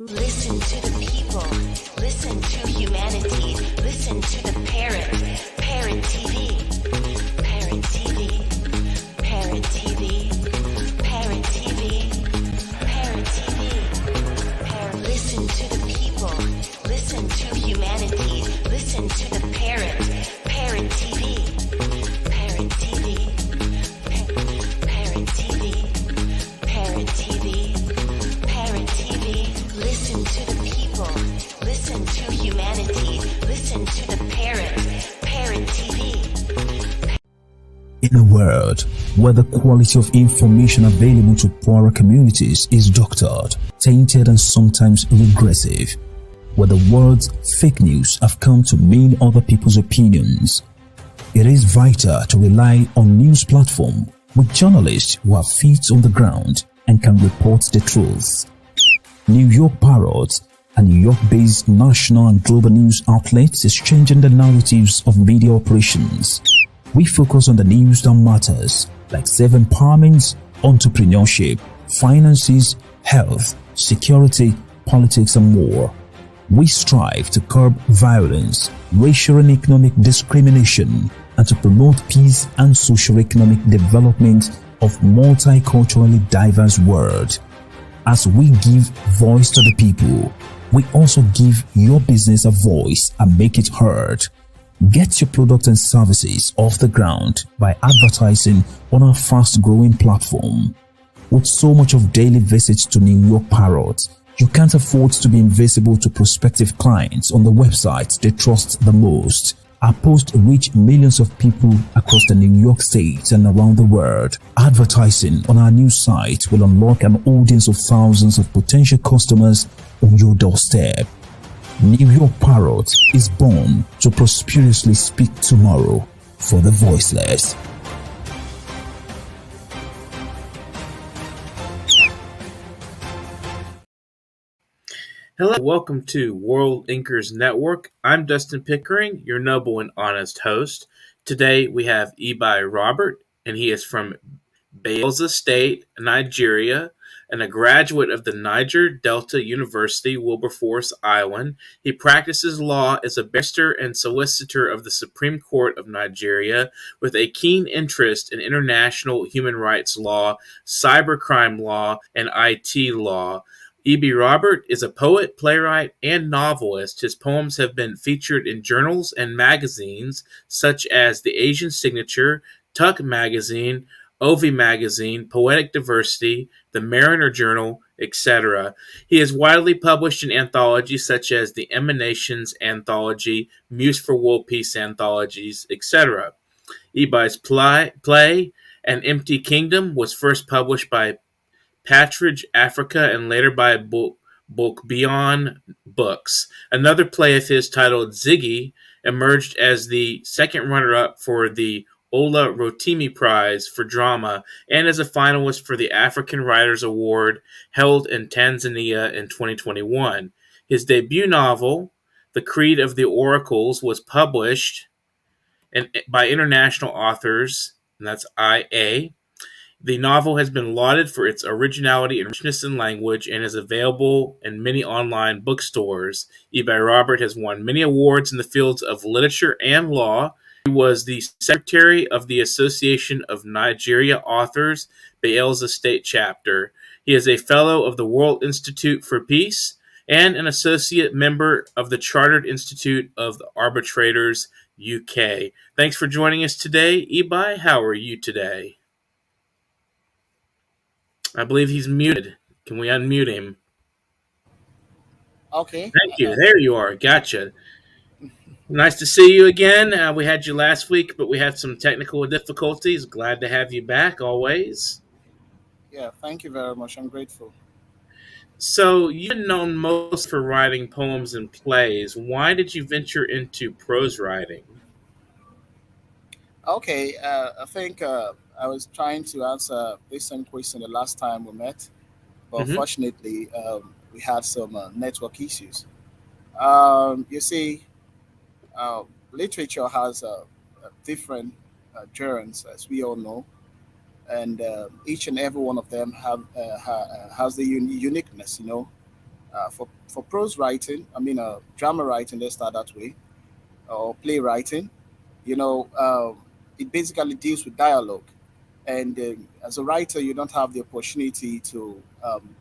Listen to the people. Listen to humanity. Listen to the parrot. Parrot TV. Parrot TV. Parrot TV. Parrot TV. Parrot TV. Listen to the people. Listen to humanity. Listen to the parrot. Parrot TV. Parrot TV. Parrot TV. Parrot TV. Parrot TV. Listen to the people. Listen to humanity. Listen to the parrot. Parrot TV. In a world where the quality of information available to poorer communities is doctored, tainted and sometimes regressive, where the words fake news have come to mean other people's opinions, it is vital to rely on news platforms with journalists who have feet on the ground and can report the truth. New York PARROT, a New York-based national and global news outlet, is changing the narratives of media operations. We focus on the news that matters, like self-empowerment, entrepreneurship, finances, health, security, politics, and more. We strive to curb violence, racial and economic discrimination, and to promote peace and socio-economic development of multiculturally diverse world. As we give voice to the people, we also give your business a voice and make it heard. Get your products and services off the ground by advertising on our fast-growing platform. With so much of daily visits to New York PARROT, you can't afford to be invisible to prospective clients on the websites they trust the most. Our posts reach millions of people across the New York State and around the world. Advertising on our news site will unlock an audience of thousands of potential customers on your doorstep. New York PARROT is born to prosperously speak tomorrow for the voiceless. Hello, welcome to World Inkers Network. I'm Dustin Pickering, your noble and honest host. Today we have Ibai Robert, and he is from Bayelsa State, Nigeria, and a graduate of the Niger Delta University, Wilberforce Island. He practices law as a barrister and solicitor of the Supreme Court of Nigeria with a keen interest in international human rights law, cybercrime law, and IT law. E.B. Robert is a poet, playwright, and novelist. His poems have been featured in journals and magazines such as The Asian Signature, Tuck Magazine, Ovi Magazine, Poetic Diversity, The Mariner Journal, etc. He is widely published in anthologies such as the Emanations Anthology, Muse for World Peace Anthologies, etc. Ibai's play, An Empty Kingdom, was first published by Patridge Africa and later by Book Beyond Books. Another play of his titled Ziggy emerged as the second runner-up for the Ola Rotimi Prize for Drama and as a finalist for the African Writers Award held in Tanzania in 2021. His debut novel, The Creed of the Oracles, was published by international authors, and that's IA. The novel has been lauded for its originality and richness in language and is available in many online bookstores. Ibai Robert has won many awards in the fields of literature and law. He was the secretary of the Association of Nigeria Authors, Bayelsa State Chapter. He is a fellow of the World Institute for Peace and an associate member of the Chartered Institute of the Arbitrators, UK. Thanks for joining us today, Ibai. How are you today? I believe he's muted. Can we unmute him? Okay. Thank you. There you are. Gotcha. Nice to see you again. We had you last week, but we had some technical difficulties. Glad to have you back always. Yeah, thank you very much. I'm grateful. So you're known most for writing poems and plays. Why did you venture into prose writing? Okay, I think I was trying to answer this same question the last time we met, but unfortunately, we had some network issues. You see, literature has different genres, as we all know, and each and every one of them has the uniqueness, For prose writing, I mean, drama writing, let's start that way, or playwriting, you know, it basically deals with dialogue. And as a writer, you don't have the opportunity to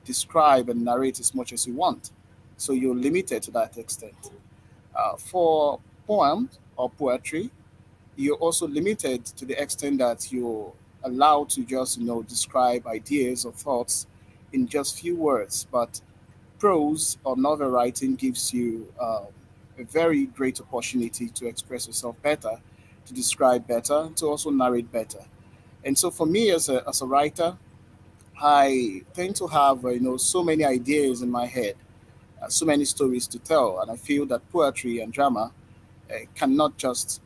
describe and narrate as much as you want. So you're limited to that extent. For poems or poetry, you're also limited to the extent that you're allowed to just, describe ideas or thoughts in just few words. But prose or novel writing gives you a very great opportunity to express yourself better, to describe better, to also narrate better. And so for me as a writer, I tend to have so many ideas in my head, so many stories to tell, and I feel that poetry and drama cannot just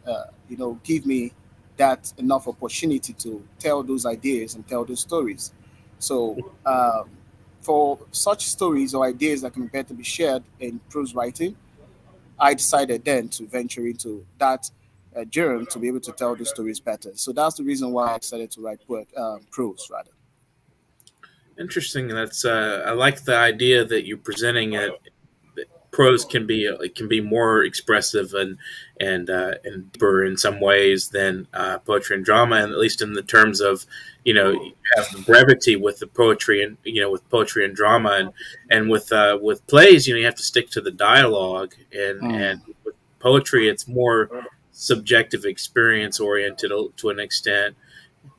give me that enough opportunity to tell those ideas and tell those stories. So for such stories or ideas that can better be shared in prose writing, I decided then to venture into that germ to be able to tell the stories better. So that's the reason why I decided to write prose rather. Interesting. That's I like the idea that you're presenting it. Prose can be it can be more expressive and deeper in some ways than poetry and drama, and at least in the terms of you have brevity with the poetry and with poetry and drama and with plays you have to stick to the dialogue and Mm. with poetry it's more subjective experience oriented to an extent.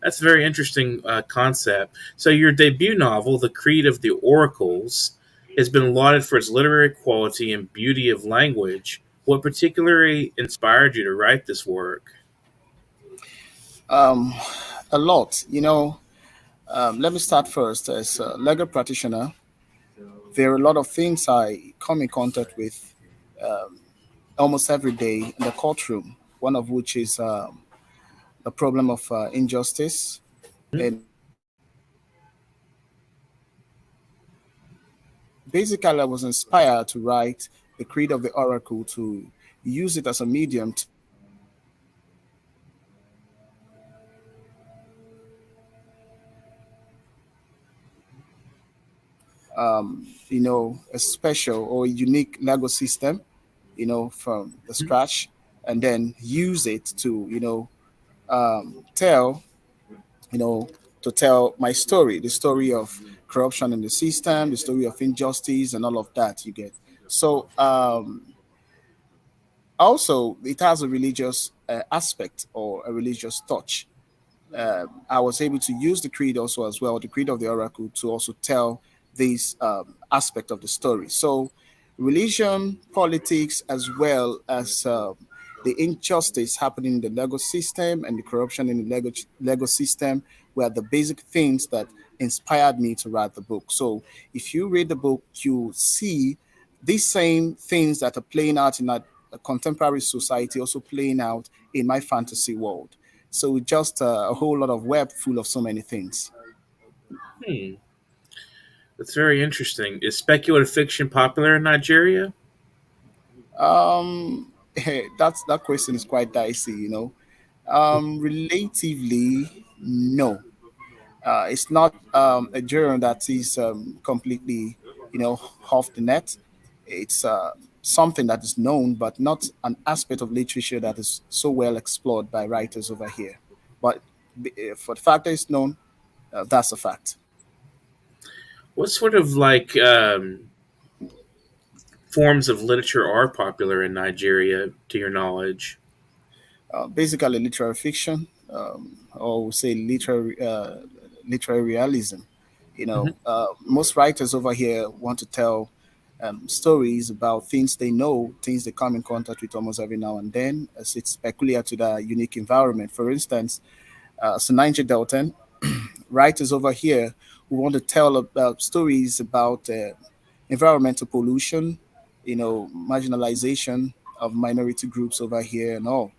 That's a very interesting concept. So, your debut novel, The Creed of the Oracles, has been lauded for its literary quality and beauty of language. What particularly inspired you to write this work? Um, a lot, let me start first. As a legal practitioner, there are a lot of things I come in contact with um, almost every day in the courtroom. One of which is the problem of injustice. Hmm? And basically, I was inspired to write the Creed of the Oracle to use it as a medium to a special or unique Lego system, from the scratch, and then use it to, tell, you know, to tell my story, the story of corruption in the system, the story of injustice, and all of that. You get so. Also, it has a religious aspect or a religious touch. I was able to use the creed also as well, the creed of the oracle, to also tell this aspect of the story. So, religion, politics, as well as the injustice happening in the Lego system and the corruption in the Lego system were the basic things that inspired me to write the book. So, if you read the book, you see these same things that are playing out in a contemporary society also playing out in my fantasy world. So just a whole lot of web full of so many things. Hmm, that's very interesting. Is speculative fiction popular in Nigeria? That question is quite dicey. Relatively, no. It's not a genre that is completely, off the net. It's something that is known, but not an aspect of literature that is so well explored by writers over here. But for the fact that it's known, that's a fact. What sort of forms of literature are popular in Nigeria, to your knowledge? Basically literary fiction, or we say literary realism. Hmm. Most writers over here want to tell stories about things they know, things they come in contact with almost every now and then, as it's peculiar to the unique environment. For instance, so Niger Delta writers over here who want to tell about stories about environmental pollution, marginalization of minority groups over here and all.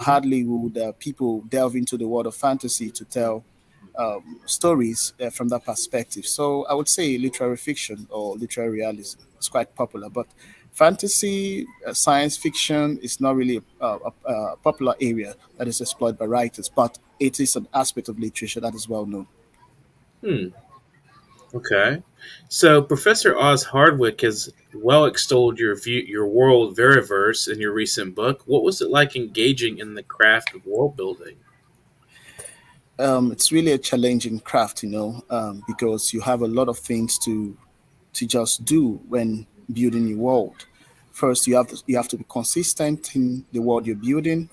Hardly would people delve into the world of fantasy to tell stories from that perspective. So I would say literary fiction or literary realism is quite popular, but fantasy, science fiction is not really a popular area that is explored by writers, but it is an aspect of literature that is well known. Hmm. Okay. So Professor Oz Hardwick has well extolled your world Veriverse in your recent book. What was it like engaging in the craft of world building? It's really a challenging craft, because you have a lot of things to just do when building your world. First, you have to be consistent in the world you're building.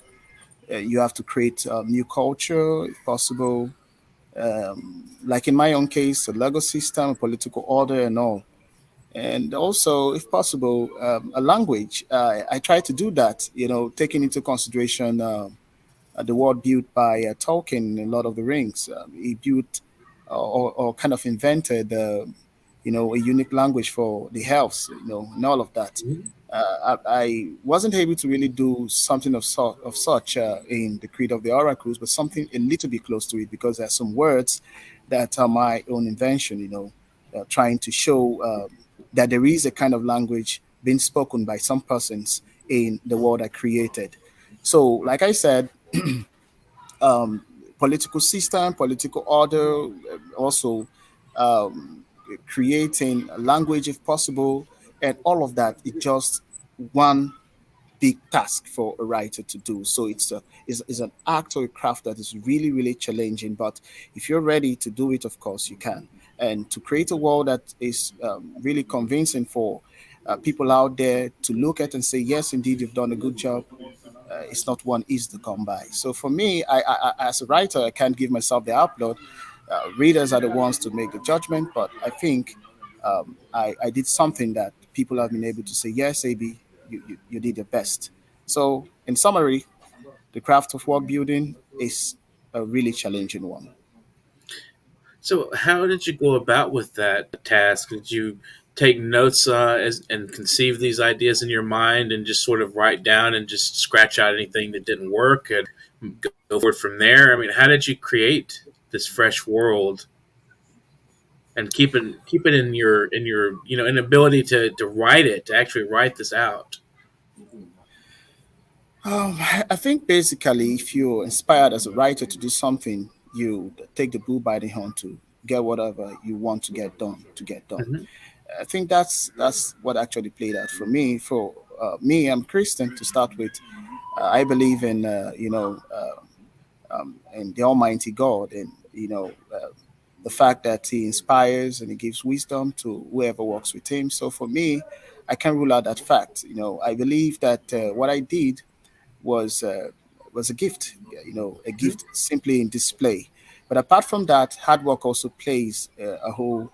You have to create a new culture, if possible. Like in my own case, a Lego system, a political order, and all. And also, if possible, a language. I try to do that, taking into consideration the world built by Tolkien in Lord of the Rings. He built or kind of invented, a unique language for the elves, and all of that. Mhm. I wasn't able to really do something of such in the Creed of the Oracles, but something a little bit close to it because there are some words that are my own invention, trying to show that there is a kind of language being spoken by some persons in the world I created. So, like I said, um, political system, political order, also um, creating a language if possible, and all of that. It's just one big task for a writer to do. So it's an act or a craft that is really, really challenging. But if you're ready to do it, of course you can. And to create a world that is really convincing for people out there to look at and say, yes, indeed, you've done a good job. It's not one easy to come by. So for me, as a writer, I can't give myself the upload. Readers are the ones to make the judgment, but I think I did something that people have been able to say, yes, AB, you did your best. So, in summary, the craft of world building is a really challenging one. So how did you go about with that task? Did you take notes and conceive these ideas in your mind and just sort of write down and just scratch out anything that didn't work and go forward from there? I mean, how did you create this fresh world and keep it in your an ability to write it, to actually write this out? I think basically, if you're inspired as a writer to do something, you take the bull by the horn to get whatever you want to get done to get done. Hmm. I think that's what actually played out for me. For me, I'm Christian to start with. I believe in and the Almighty God, and the fact that He inspires and He gives wisdom to whoever works with Him. So for me, I can rule out that fact. I believe that what I did was uh, was a gift, a gift simply in display. But apart from that, hard work also plays a whole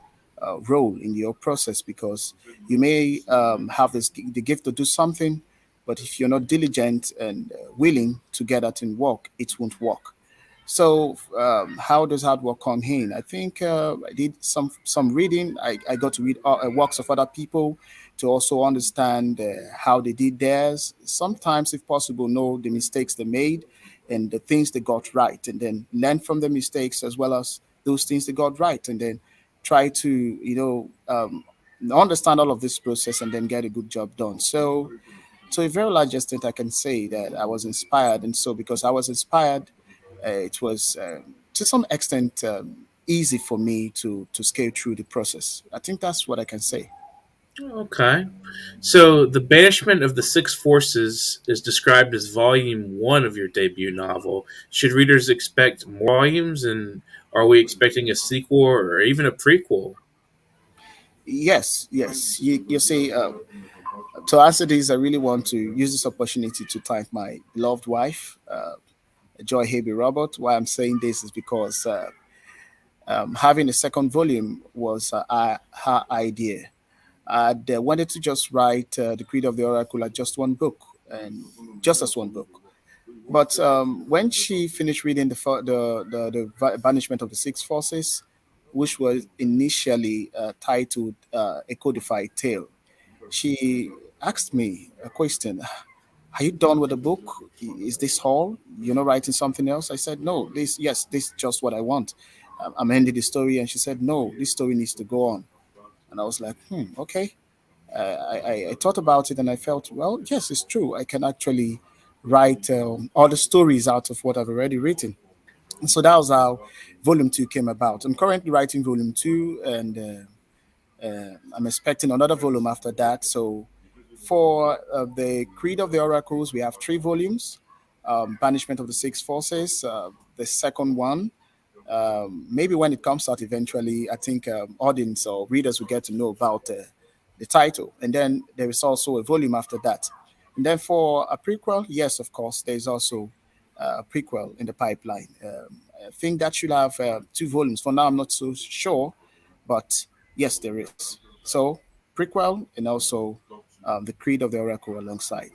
role in your process because you may have the gift to do something, but if you're not diligent and willing to get that in work, it won't work. So, how does hard work come in? I think I did some reading. I got to read works of other people to also understand how they did theirs. Sometimes, if possible, know the mistakes they made and the things they got right, and then learn from the mistakes as well as those things they got right, and then try to understand all of this process and then get a good job done. So, to a very large extent, I can say that I was inspired, and so because I was inspired, it was to some extent easy for me to scale through the process. I think that's what I can say. Okay. So, The Banishment of the Six Forces is described as volume one of your debut novel. Should readers expect more volumes, and are we expecting a sequel or even a prequel? Yes, yes. You see, to answer this, I really want to use this opportunity to thank my beloved wife, Joy Habe Robert. Why I'm saying this is because having a second volume was her idea. I'd wanted to just write the Creed of the Oracle as just one book, and just as one book. But when she finished reading the Banishment of the Six Forces, which was initially titled A Codified Tale, she asked me a question. Are you done with the book? Is this all? You're not writing something else? I said, no, this is just what I want. I'm ending the story. And she said, no, this story needs to go on. And I was like, okay. I thought about it and I felt, well, yes, it's true. I can actually write all the stories out of what I've already written. So that was how Volume 2 came about. I'm currently writing Volume 2, and I'm expecting another volume after that. So for the Creed of the Oracles, we have 3 volumes. Banishment of the Six Forces, the second one. Maybe when it comes out eventually, I think audience or readers will get to know about the title. And then there is also a volume after that. And then for a prequel, yes, of course, there's also a prequel in the pipeline. I think that should have 2 volumes. For now, I'm not so sure, but yes, there is. So prequel and also the Creed of the Oracle alongside.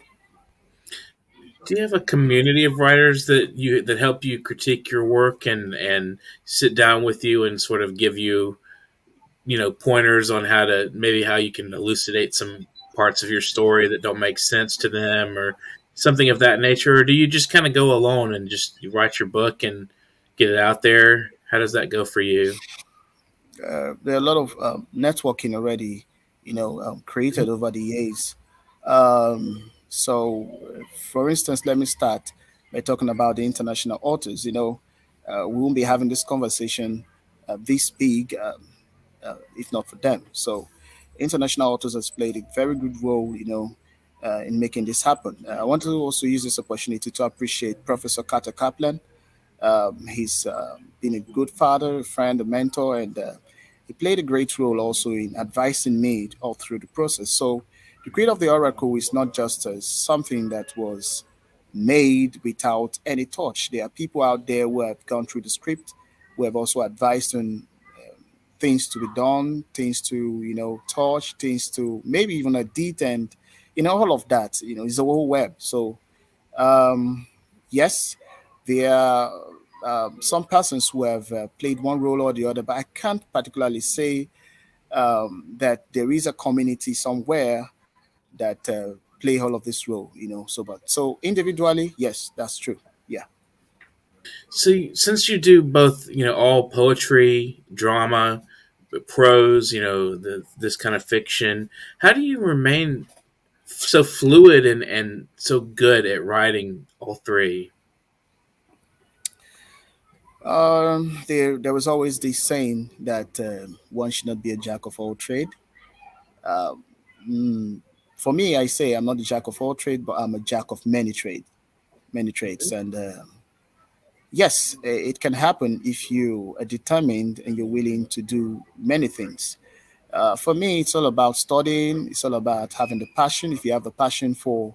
Do you have a community of writers that help you critique your work and sit down with you and sort of give you pointers on how you can elucidate some parts of your story that don't make sense to them or something of that nature? Or do you just kind of go alone and just you write your book and get it out there? How does that go for you? There are a lot of networking already, created over the years. For instance, let me start by talking about the international authors. We won't be having this conversation this big if not for them. So, international authors has played a very good role, in making this happen. I want to also use this opportunity to appreciate Professor Carter Kaplan. He's been a good father, a friend, a mentor, and he played a great role also in advising me all through the process. So, the Creed of the Oracle is not just something that was made without any touch. There are people out there who have gone through the script, who have also advised on things to be done, things to touch, things to maybe even edit, and all of that. It's a whole web. So yes, there are some persons who have played one role or the other, but I can't particularly say that there is a community somewhere that play all of this role. So individually, yes, that's true. Yeah. So, since you do both, all poetry, drama, prose, this kind of fiction, how do you remain so fluid and so good at writing all three? There was always this saying that one should not be a jack of all trade. Mm, for me, I say I'm not a jack of all trade, but I'm a jack of many trades. And yes, it can happen if you are determined and you're willing to do many things. For me, it's all about studying. It's all about having the passion. If you have the passion for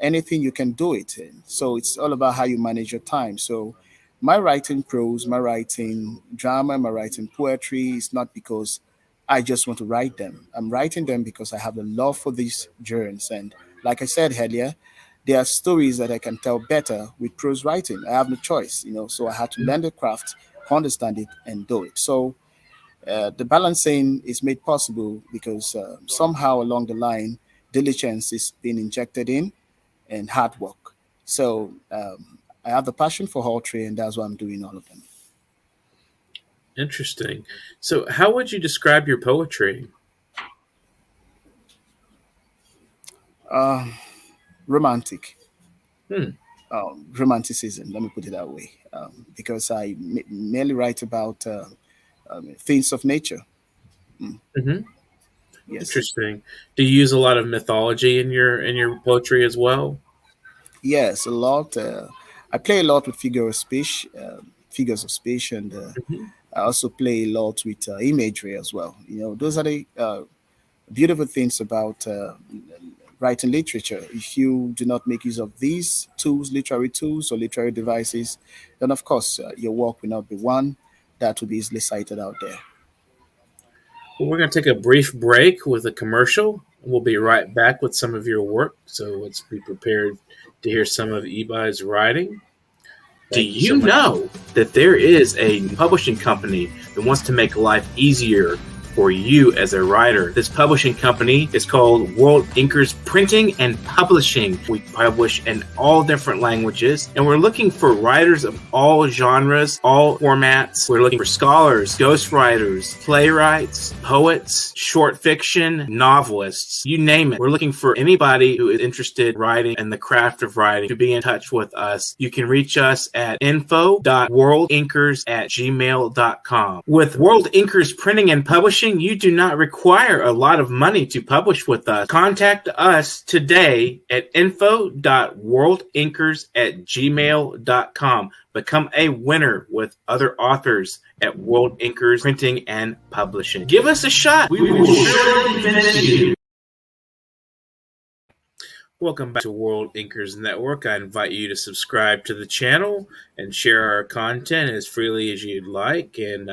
anything, you can do it. And so it's all about how you manage your time. So my writing prose, my writing drama, my writing poetry is not because I just want to write them. I'm writing them because I have a love for these journeys. And like I said earlier, there are stories that I can tell better with prose writing. I have no choice, so I had to learn the craft, understand it, and do it. So the balancing is made possible because somehow along the line, diligence is being injected in and hard work. So I have the passion for poetry, and that's why I'm doing all of them. Interesting. So, how would you describe your poetry? Romantic, Hmm. romanticism. Let me put it that way, because I merely write about things of nature. Mm, Hmm. yes, Interesting. Do you use a lot of mythology in your poetry as well? yes, a lot. I play a lot with figures of speech, and Hmm. I also play a lot with imagery as well. Those are the beautiful things about writing literature. If you do not make use of these tools, literary tools or literary devices, then of course your work will not be one that will be easily cited out there. Well, we're going to take a brief break with a commercial. We'll be right back with some of your work. So let's be prepared to hear some of Ibai's writing. Do Thank you so you much. know that there is a publishing company that wants to make life easier for you as a writer. This publishing company is called World Inkers Printing and Publishing. We publish in all different languages, and we're looking for writers of all genres, all formats. We're looking for scholars, ghostwriters, playwrights, poets, short fiction, novelists, you name it. We're looking for anybody who is interested in writing and the craft of writing to be in touch with us. You can reach us at info.worldinkers@gmail.com. With World Inkers Printing and Publishing, you do not require a lot of money to publish with us. Contact us today at info.worldinkers@gmail.com. Become a winner with other authors at World Inkers Printing and Publishing. Give us a shot. We will surely convince you. Welcome back to World Inkers Network. I invite you to subscribe to the channel and share our content as freely as you'd like, and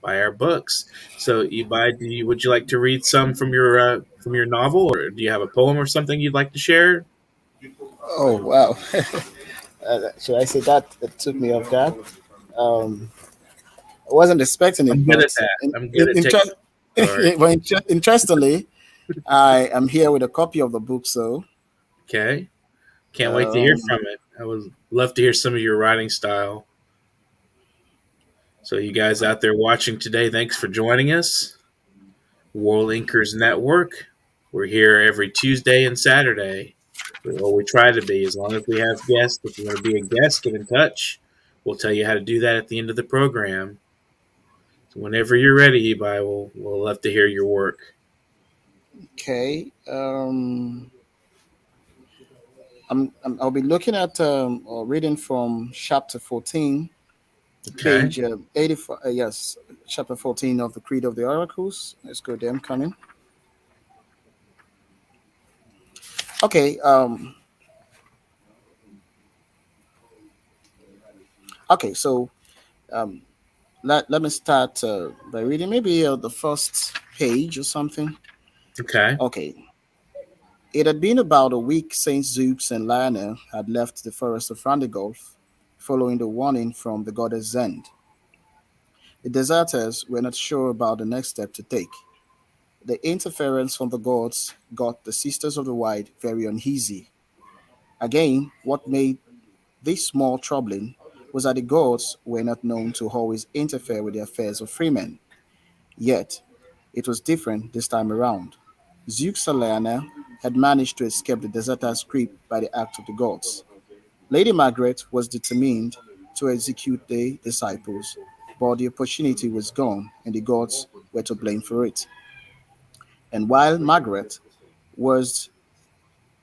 buy our books. So, Ibai, would you like to read some from your novel, or do you have a poem or something you'd like to share? Oh wow! Should I say that? It took me off guard. I wasn't expecting it. I'm good at that. I'm good at taking. Well, interestingly, I am here with a copy of the book. So Okay. Can't wait to hear from it. I would love to hear some of your writing style. So you guys out there watching today, thanks for joining us. World Inkers Network. We're here every Tuesday and Saturday. Well, we try to be, as long as we have guests. If you want to be a guest, get in touch. We'll tell you how to do that at the end of the program. So whenever you're ready, Ibai, we'll love to hear your work. okay, I'll be looking at or reading from chapter 14, Okay. page 84. Yes, chapter 14 of the Creed of the Oracles. Let's go there. I'm coming. Okay. Okay. So let me start by reading maybe the first page or something. Okay. Okay. It had been about a week since Zeus and Lionel had left the forest of Randigolf, following the warning from the goddess Zend. The deserters were not sure about the next step to take. The interference from the gods got the Sisters of the White very uneasy. Again, what made this more troubling was that the gods were not known to always interfere with the affairs of freemen. Yet, it was different this time around. Zeus and Lionel had managed to escape the deserters' grip by the act of the gods. Lady Margaret was determined to execute the disciples, but the opportunity was gone and the gods were to blame for it. And while Margaret was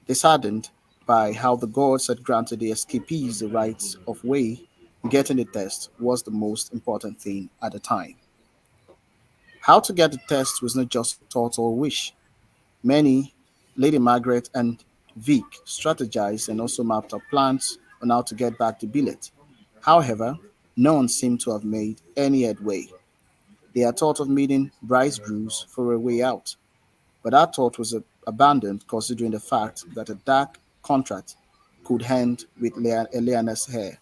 disheartened by how the gods had granted the escapees the rights of way, getting the test was the most important thing at the time. How to get the test was not just a thought or wish. Many, Lady Margaret and Vic, strategized and also mapped out plans on how to get back the billet. However, none seemed to have made any headway. They had thought of meeting Bryce Drews for a way out, but that thought was abandoned considering the fact that a dark contract could end with Eleanor's hair,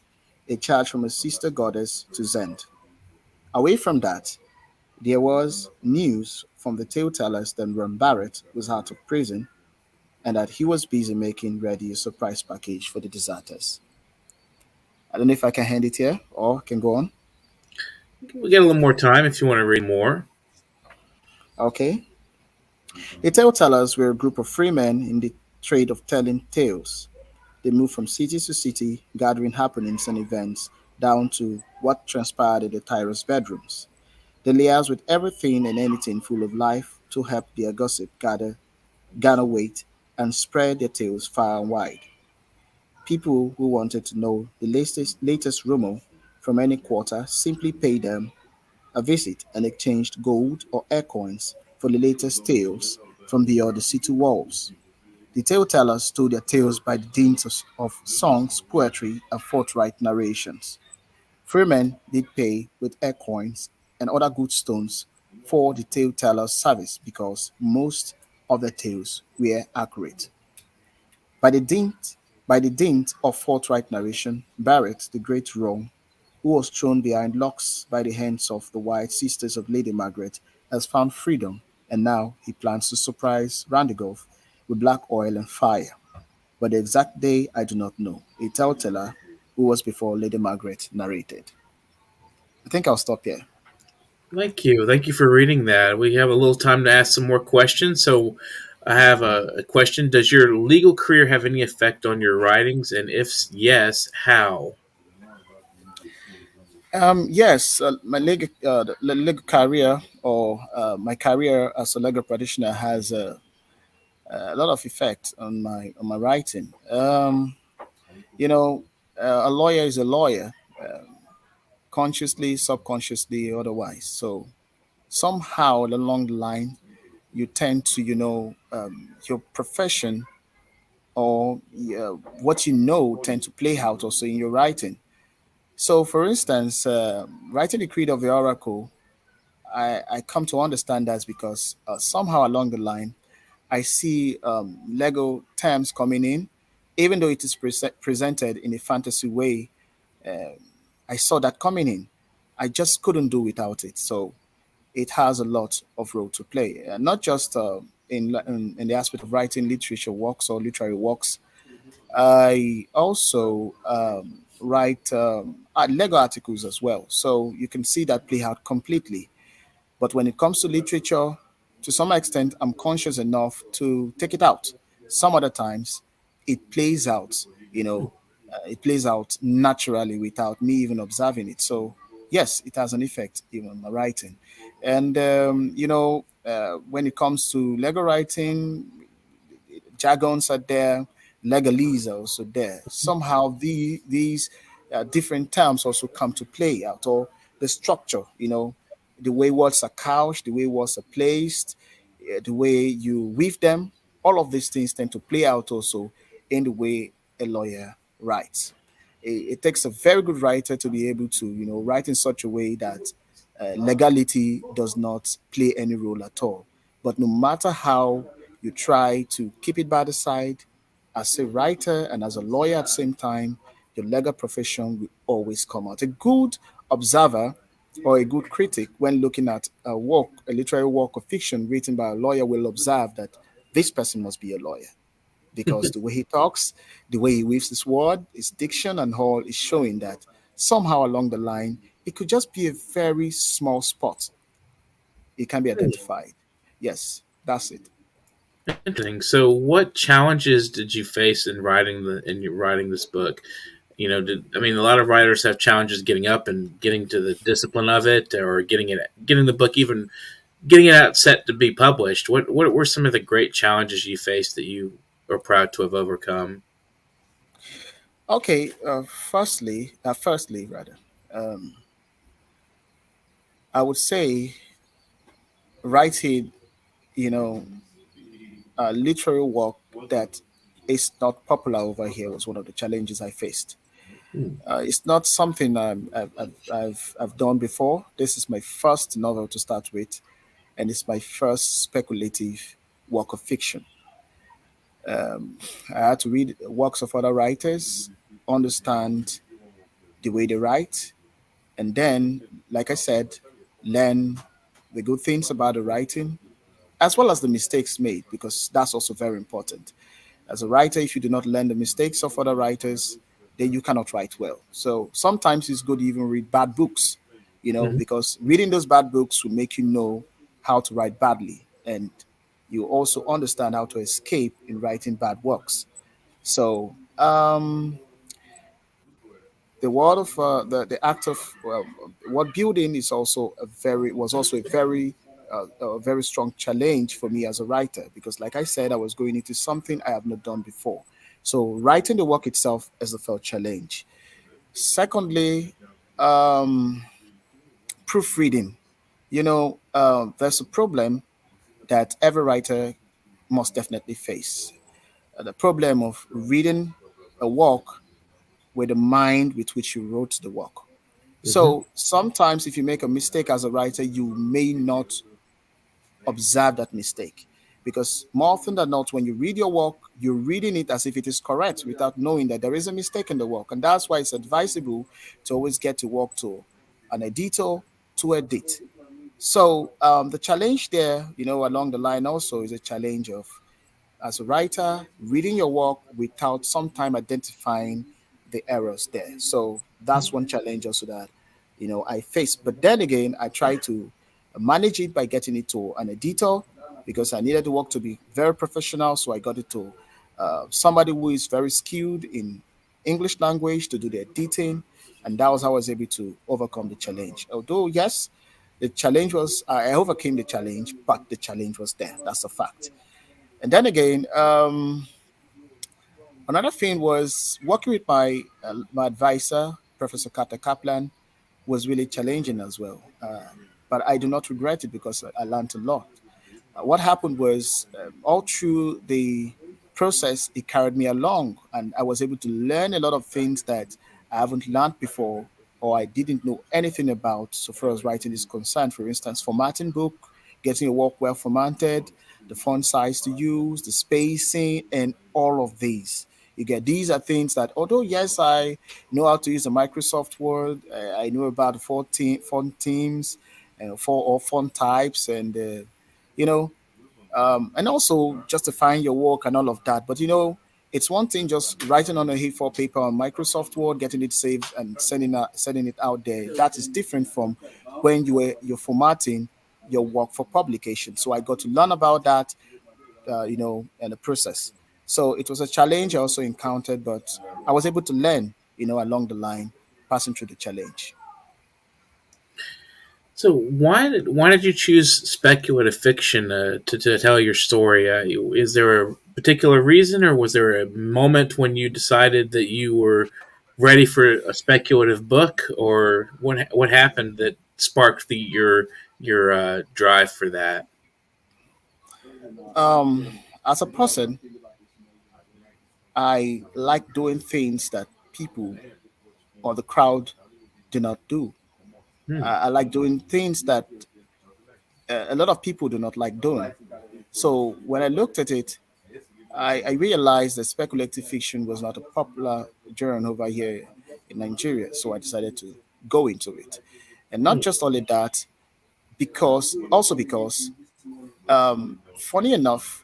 a charge from a sister goddess to Zend. Away from that, there was news from the tale-tellers that Ron Barrett was out of prison and that he was busy making ready a surprise package for the deserters. I don't know if I can hand it here or can go on. We get a little more time if you want to read more. Okay. The tale-tellers were a group of free men in the trade of telling tales. They moved from city to city, gathering happenings and events down to what transpired in the Tyros' bedrooms. They liaised with everything and anything full of life to help their gossip garner weight and spread their tales far and wide. People who wanted to know the latest rumor from any quarter simply paid them a visit and exchanged gold or air coins for the latest tales from beyond the city walls. The tale-tellers told their tales by the dint of songs, poetry, and forthright narrations. Freemen did pay with air coins and other good stones for the tale-teller's service because most of the tales were accurate. By the dint, by the dint of forthright narration, Barrett, the great wrong, who was thrown behind locks by the hands of the white sisters of Lady Margaret, has found freedom, and now he plans to surprise Randigolf with black oil and fire. But the exact day I do not know. A telltale who was before Lady Margaret narrated. I think I'll stop here. Thank you. Thank you for reading that. We have a little time to ask some more questions. So, I have a question. Does your legal career have any effect on your writings? And if yes, how? Yes, my legal career or my career as a legal practitioner has a lot of effect on my writing. A lawyer is a lawyer, consciously, subconsciously, otherwise. So somehow along the line, you tend to, your profession or what you know tend to play out also in your writing. So, for instance, writing the Creed of the Oracle, I come to understand that's because somehow along the line, I see Lego terms coming in, even though it is presented in a fantasy way. Uh, I saw that coming in. I just couldn't do without it. So it has a lot of role to play, not just in the aspect of writing literature works or literary works. I also write Lego articles as well. So you can see that play out completely. But when it comes to literature, to some extent, I'm conscious enough to take it out. Some other times, it plays out, it plays out naturally without me even observing it. So, yes, it has an effect even on my writing. And, when it comes to Lego writing, jargons are there, legalese are also there. Somehow these different terms also come to play out, or the structure, the way words are couched, the way words are placed, the way you weave them. All of these things tend to play out also in the way a lawyer writes. It takes a very good writer to be able to, write in such a way that legality does not play any role at all. But no matter how you try to keep it by the side, as a writer and as a lawyer at the same time, your legal profession will always come out. A good observer or a good critic, when looking at a work, a literary work of fiction written by a lawyer, will observe that this person must be a lawyer because the way he talks, the way he weaves his word, his diction, and all is showing that somehow along the line, it could just be a very small spot. It can be identified. Yes, that's it. Interesting. So, what challenges did you face in writing this book? I mean, a lot of writers have challenges getting up and getting to the discipline of it, or getting the book, even getting it out set to be published. What were some of the great challenges you faced that you are proud to have overcome? Okay. Firstly, rather, um, I would say writing, you know, literary work that is not popular over here was one of the challenges I faced. Hmm. It's not something I've done before. This is my first novel to start with, and it's my first speculative work of fiction. I had to read works of other writers, understand the way they write, and then, like I said, learn the good things about the writing as well as the mistakes made, because that's also very important. As a writer, if you do not learn the mistakes of other writers, then you cannot write well. So sometimes it's good to even read bad books, Hmm. because reading those bad books will make you know how to write badly. And you also understand how to escape in writing bad works. So the world of the act of word building is also a very was also a very strong challenge for me as a writer, because like I said, I was going into something I have not done before. So writing the work itself is a felt challenge. Secondly, um, proofreading. There's a problem that every writer must definitely face. The problem of reading a work with the mind with which you wrote the work. Hmm. So sometimes, if you make a mistake as a writer, you may not observe that mistake. because more often than not, when you read your work, you're reading it as if it is correct without knowing that there is a mistake in the work. And that's why it's advisable to always get to work to an editor to edit. So the challenge there, along the line also is a challenge of, as a writer, reading your work without sometime identifying the errors there. So that's one challenge also that I face. But then again, I try to manage it by getting it to an editor because I needed the work to be very professional. So I got it to somebody who is very skilled in English language to do the editing, and that was how I was able to overcome the challenge. Although yes, the challenge was I overcame the challenge, but the challenge was there. That's a fact. And then again, another thing was working with my advisor, Professor Carter Kaplan, was really challenging as well. But I do not regret it because I learned a lot. What happened was all through the process, it carried me along, and I was able to learn a lot of things that I haven't learned before or I didn't know anything about so far as writing is concerned. For instance, formatting book, getting your work well formatted, the font size to use, the spacing, and all of these. You get these are things that, although yes, I know how to use the Microsoft Word, I know about the font teams, for or font types, and you know, and also justifying your work and all of that. But it's one thing just writing on a A4 paper on Microsoft Word, getting it saved and sending it out there. That is different from when you're formatting your work for publication. So I got to learn about that, and the process. So it was a challenge I also encountered, but I was able to learn, along the line, passing through the challenge. So why did you choose speculative fiction to tell your story? Is there a particular reason, or was there a moment when you decided that you were ready for a speculative book, or what happened that sparked your drive for that? As a person, I like doing things that people or the crowd do not do. Hmm. I like doing things that a lot of people do not like doing. So when I looked at it, I realized that speculative fiction was not a popular genre over here in Nigeria. So I decided to go into it. And not just only that, because funny enough,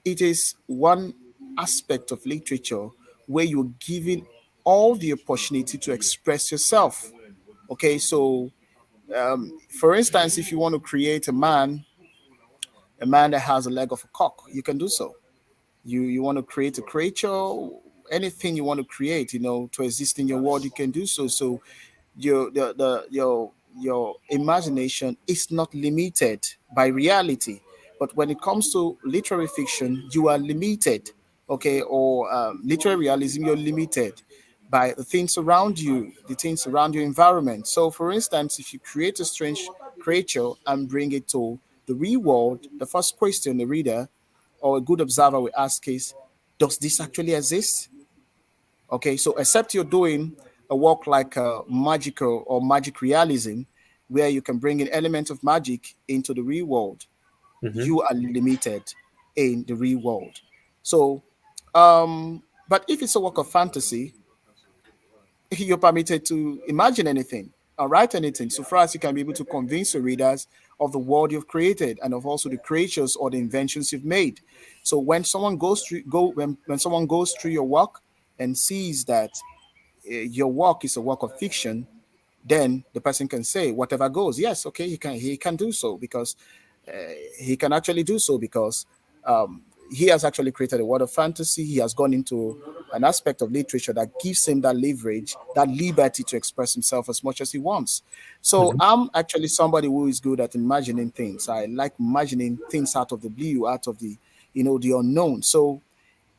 it is one aspect of literature where you're given all the opportunity to express yourself. Okay, so for instance, if you want to create a man that has a leg of a cock, you can do so. You want to create a creature, anything you want to create, to exist in your world, you can do so. So your imagination is not limited by reality. But when it comes to literary fiction, you are limited, okay, or literary realism, you're limited by the things around you, the things around your environment. So, for instance, if you create a strange creature and bring it to the real world, the first question the reader or a good observer will ask is, does this actually exist? Okay, so except you're doing a work like magical or magic realism, where you can bring in elements of magic into the real world, Hmm. you are limited in the real world. So, but if it's a work of fantasy, you're permitted to imagine anything or write anything, so far as you can be able to convince the readers of the world you've created and of also the creatures or the inventions you've made. So when someone goes through your work and sees that your work is a work of fiction, then the person can say whatever goes. Yes, okay, he can do so because he can actually do so because he has actually created a world of fantasy. He has gone into an aspect of literature that gives him that leverage, that liberty to express himself as much as he wants. So Hmm. I'm actually somebody who is good at imagining things. I like imagining things out of the blue, out of the unknown. So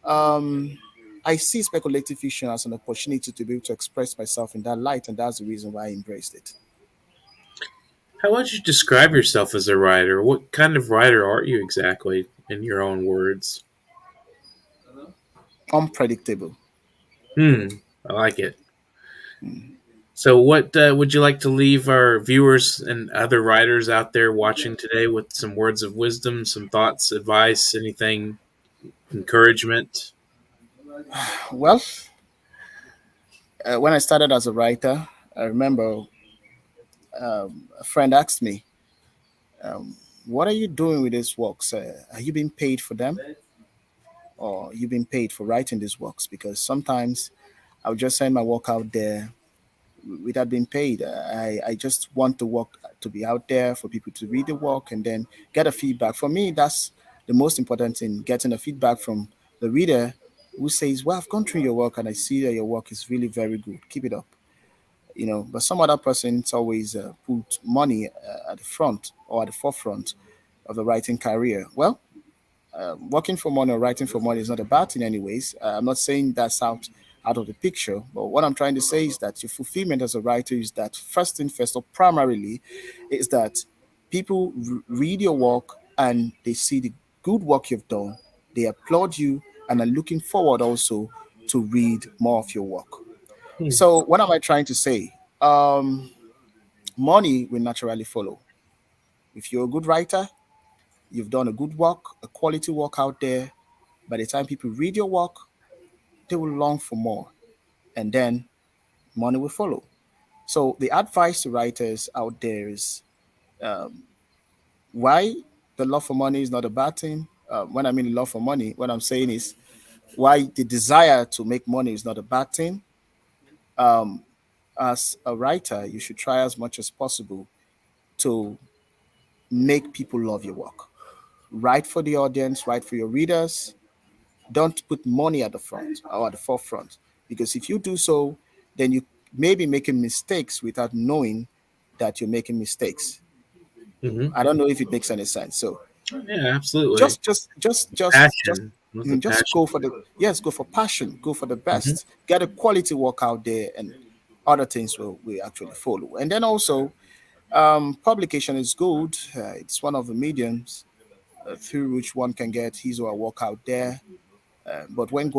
um, I see speculative fiction as an opportunity to be able to express myself in that light, and that's the reason why I embraced it. How would you describe yourself as a writer? What kind of writer are you exactly, in your own words? Unpredictable. Hmm. I like it. So, what would you like to leave our viewers and other writers out there watching today with some words of wisdom, some thoughts, advice, anything, encouragement? Well, when I started as a writer, I remember a friend asked me, "What are you doing with these works? Are you being paid for them, or you being paid for writing these works?" Because sometimes I would just send my work out there without being paid. I just want the work to be out there for people to read the work and then get a feedback. For me, that's the most important thing, getting a feedback from the reader who says, "Well, I've gone through your work and I see that your work is really very good. Keep it up." But some other persons always put money at the front or at the forefront of the writing career. Well, working for money or writing for money is not a bad thing, anyways. I'm not saying that's out of the picture, but what I'm trying to say is that your fulfillment as a writer is that first thing first, or primarily, is that people read your work and they see the good work you've done, they applaud you, and are looking forward also to read more of your work. Hmm. So, what am I trying to say? Money will naturally follow. If you're a good writer, you've done a good work, a quality work out there. By the time people read your work, they will long for more, and then money will follow. So the advice to writers out there is why the love for money is not a bad thing. When I mean love for money, what I'm saying is why the desire to make money is not a bad thing. As a writer, you should try as much as possible to make people love your work. Write for the audience, write for your readers. Don't put money at the front or at the forefront, because if you do so, then you may be making mistakes without knowing that you're making mistakes. Hmm. I don't know if it makes any sense. So Yeah, absolutely. just Passion was the just passion. go for the yes, go for passion, go for the Hmm. best, get a quality work out there, and other things will actually follow. And then also, publication is good. It's one of the mediums through which one can get his or her work out there. But when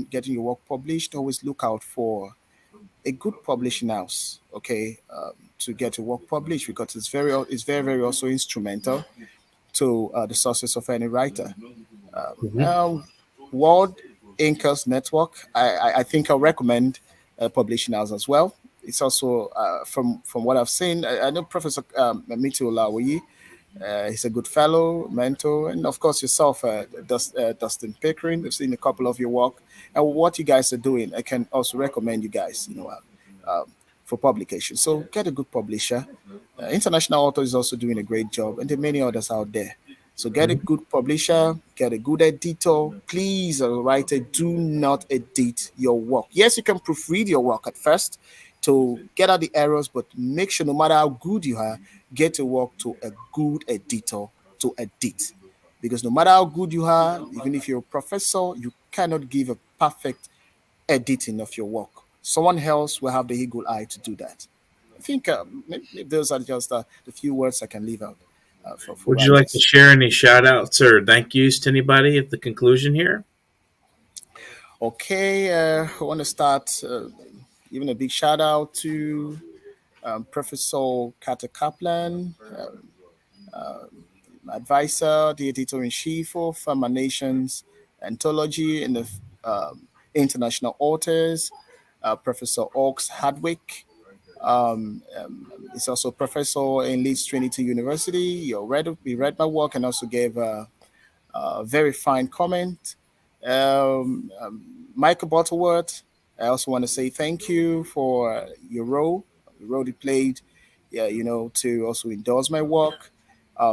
getting your work published, always look out for a good publishing house, okay, to get your work published, because it's very also instrumental to the success of any writer. Hmm. Um, World Inkers Network, I think I'll recommend publishing house as well. It's also from what I've seen. I know Professor MUTIU OLAWUYI. He's a good fellow, mentor, and of course yourself, Dustin Pickering. I've seen a couple of your work and what you guys are doing. I can also recommend you guys, for publication. So get a good publisher. International Author is also doing a great job, and there are many others out there. So get a Hmm. good publisher, get a good editor. Please, as a writer, do not edit your work. Yes, you can proofread your work at first to get out the errors, but make sure no matter how good you are, get your work to a good editor to edit. Because no matter how good you are, even if you're a professor, you cannot give a perfect editing of your work. Someone else will have the eagle eye to do that. I think maybe those are just the few words I can leave out for Would you like to writers. share any shout outs or thank yous to anybody at the conclusion here? Okay, I want to start giving a big shout out to Professor Carter Kaplan, advisor, the editor in chief of Farmer Nations Anthology in the International Authors, Professor Oaks Hardwick. He's also a professor in Leeds Trinity University. He read my work and also gave a very fine comment. Michael Butterworth, I also want to say thank you for your role, the role you played, yeah, to also endorse my work.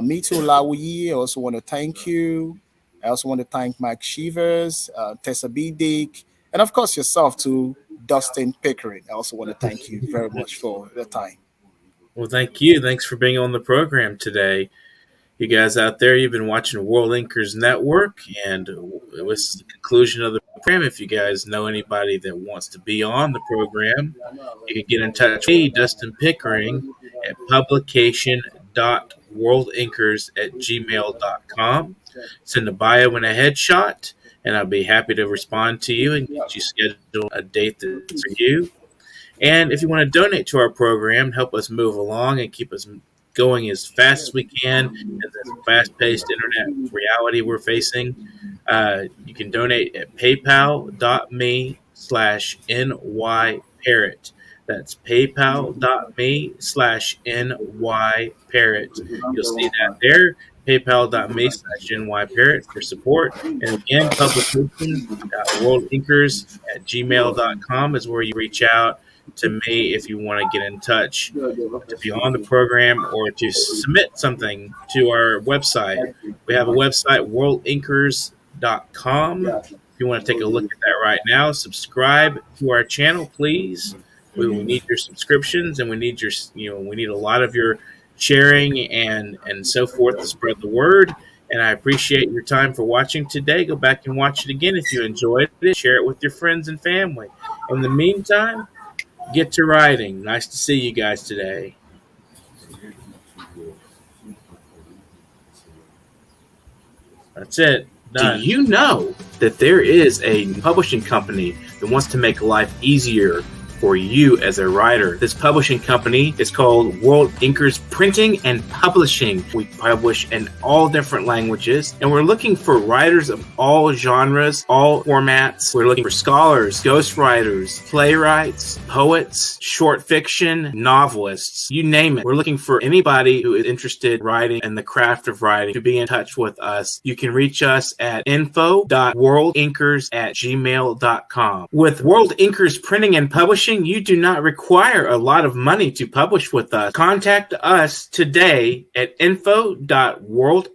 Me too, Lawuyi, I also want to thank you. I also want to thank Mike Shivers, Tessa B. Dick, and of course yourself too, Dustin Pickering. I also want to thank you very much for the time. Well, thank you. Thanks for being on the program today. You guys out there, you've been watching World Inkers Network, and this is the conclusion of the program. If you guys know anybody that wants to be on the program, you can get in touch with me, Dustin Pickering, at publication.worldinkers@gmail.com. Send a bio and a headshot, and I'll be happy to respond to you and get you scheduled a date that's for you. And if you want to donate to our program, help us move along and keep us going as fast as we can in this fast-paced internet reality we're facing, you can donate at paypal.me/nyparrot. That's paypal.me/nyparrot. You'll see that there, paypal.me/nyparrot for support. And again, publication.worldinkers@gmail.com is where you reach out to me if you want to get in touch to be on the program or to submit something to our website. We have a website, worldinkers.com. If you want to take a look at that right now, subscribe to our channel, please. We need your subscriptions, and we need we need a lot of your sharing and so forth to spread the word. And I appreciate your time for watching today. Go back and watch it again if you enjoyed it. Share it with your friends and family. In the meantime, get to writing. Nice to see you guys today. That's it. Done. Do you know that there is a publishing company that wants to make life easier for you as a writer? This publishing company is called World Inkers Printing and Publishing. We publish in all different languages, and we're looking for writers of all genres, all formats. We're looking for scholars, ghostwriters, playwrights, poets, short fiction, novelists, you name it. We're looking for anybody who is interested in writing and the craft of writing to be in touch with us. You can reach us at info.worldinkers@gmail.com. With World Inkers Printing and Publishing, you do not require a lot of money to publish with us. Contact us today at info.worldinkers@gmail.com.